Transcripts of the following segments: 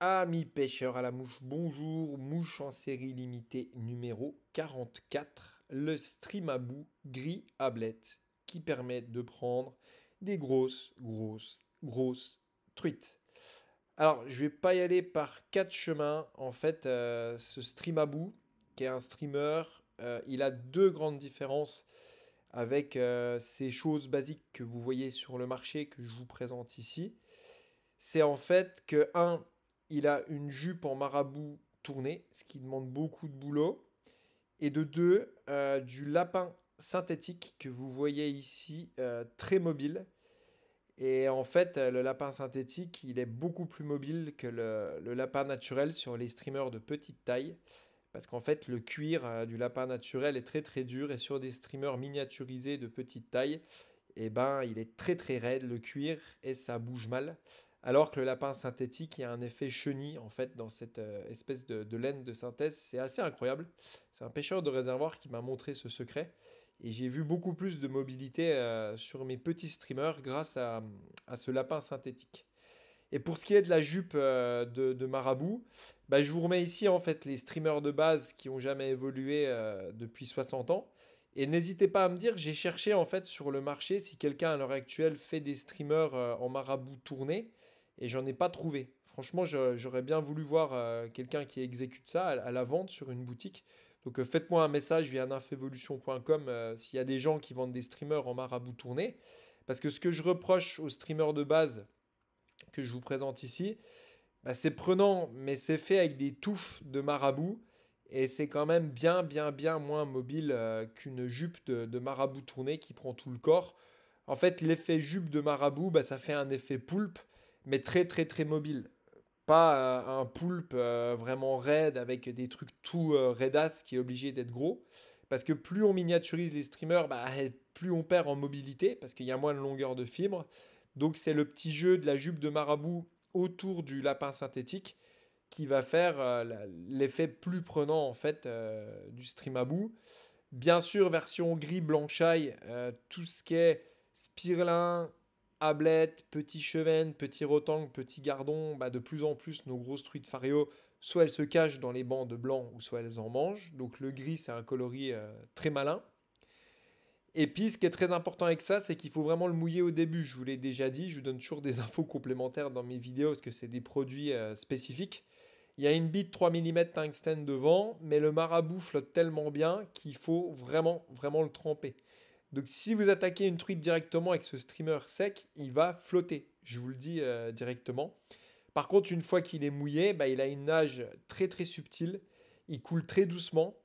Amis pêcheurs à la mouche, bonjour, mouche en série limitée numéro 44, le Streamabou gris ablette qui permet de prendre des grosses truites. Alors, je vais pas y aller par quatre chemins. En fait, ce Streamabou, qui est un streamer, il a deux grandes différences avec ces choses basiques que vous voyez sur le marché que je vous présente ici. C'est en fait que, un, il a une jupe en marabout tournée, ce qui demande beaucoup de boulot. Et de deux, du lapin synthétique que vous voyez ici, très mobile. Et en fait, le lapin synthétique, il est beaucoup plus mobile que le lapin naturel sur les streamers de petite taille. Parce qu'en fait, le cuir du lapin naturel est très très dur et sur des streamers miniaturisés de petite taille, eh ben, il est très très raide le cuir et ça bouge mal. Alors que le lapin synthétique, il y a un effet chenille en fait dans cette espèce de laine de synthèse. C'est assez incroyable. C'est un pêcheur de réservoir qui m'a montré ce secret. Et j'ai vu beaucoup plus de mobilité sur mes petits streamers grâce à ce lapin synthétique. Et pour ce qui est de la jupe de marabout, bah, je vous remets ici en fait les streamers de base qui ont jamais évolué depuis 60 ans. Et n'hésitez pas à me dire, j'ai cherché en fait sur le marché si quelqu'un à l'heure actuelle fait des streamers en marabout tourné et j'en ai pas trouvé. Franchement, j'aurais bien voulu voir quelqu'un qui exécute ça à la vente sur une boutique. Donc faites-moi un message via ninfevolution.com s'il y a des gens qui vendent des streamers en marabout tourné. Parce que ce que je reproche aux streamers de base, que je vous présente ici, bah, c'est prenant, mais c'est fait avec des touffes de marabout. Et c'est quand même bien moins mobile qu'une jupe de marabout tournée qui prend tout le corps. En fait, l'effet jupe de marabout, bah, ça fait un effet poulpe, mais très mobile. Pas un poulpe vraiment raide avec des trucs tout raidas qui est obligé d'être gros. Parce que plus on miniaturise les streamers, bah, plus on perd en mobilité, parce qu'il y a moins de longueur de fibre. Donc c'est le petit jeu de la jupe de marabout autour du lapin synthétique qui va faire l'effet plus prenant en fait du streamabou. Bien sûr, version gris blanchaille, tout ce qui est spirlin, ablette, petit chevenne, petit rotangle, petit gardon, bah, de plus en plus nos grosses truites faréo, soit elles se cachent dans les bancs de blanc ou soit elles en mangent. Donc le gris, c'est un coloris très malin. Et puis, ce qui est très important avec ça, c'est qu'il faut vraiment le mouiller au début. Je vous l'ai déjà dit, je vous donne toujours des infos complémentaires dans mes vidéos parce que c'est des produits spécifiques. Il y a une bite 3 mm tungstène devant, mais le marabout flotte tellement bien qu'il faut vraiment le tremper. Donc si vous attaquez une truite directement avec ce streamer sec, il va flotter. Je vous le dis directement. Par contre, une fois qu'il est mouillé, bah, il a une nage très subtile. Il coule très doucement.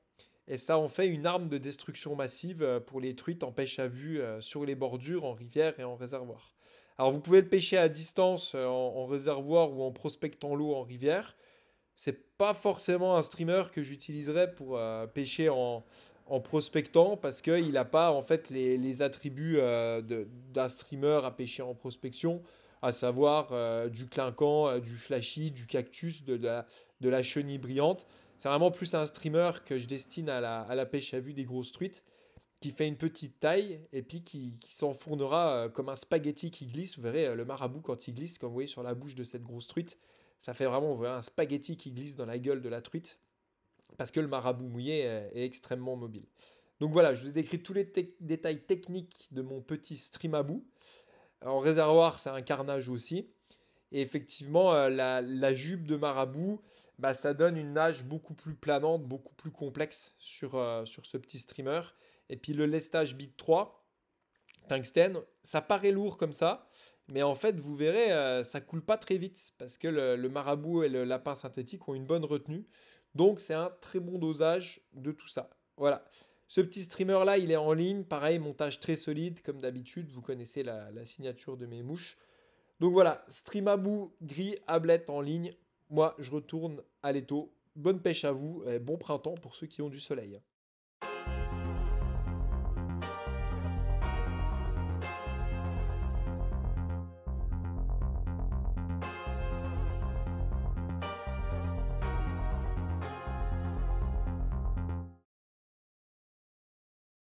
Et ça en fait une arme de destruction massive pour les truites en pêche à vue sur les bordures, en rivière et en réservoir. Alors vous pouvez le pêcher à distance en réservoir ou en prospectant l'eau en rivière. C'est pas forcément un streamer que j'utiliserais pour pêcher en prospectant parce qu'il n'a pas en fait les attributs d'un streamer à pêcher en prospection, à savoir du clinquant, du flashy, du cactus, de la chenille brillante. C'est vraiment plus un streamer que je destine à la pêche à vue des grosses truites, qui fait une petite taille et puis qui s'enfournera comme un spaghetti qui glisse. Vous verrez le marabout quand il glisse, comme vous voyez sur la bouche de cette grosse truite, ça fait vraiment vous voyez, un spaghetti qui glisse dans la gueule de la truite, parce que le marabout mouillé est extrêmement mobile. Donc voilà, je vous ai décrit tous les détails techniques de mon petit streamabou. En réservoir, c'est un carnage aussi. Et effectivement, la jupe de marabout, bah, ça donne une nage beaucoup plus planante, beaucoup plus complexe sur ce petit streamer. Et puis le lestage bit 3, tungstène, ça paraît lourd comme ça, mais en fait, vous verrez, ça coule pas très vite parce que le marabout et le lapin synthétique ont une bonne retenue. Donc, c'est un très bon dosage de tout ça. Voilà. Ce petit streamer là, il est en ligne. Pareil, montage très solide, comme d'habitude. Vous connaissez la signature de mes mouches. Donc voilà, Streamabou gris ablette en ligne. Moi, je retourne à l'étau. Bonne pêche à vous et bon printemps pour ceux qui ont du soleil.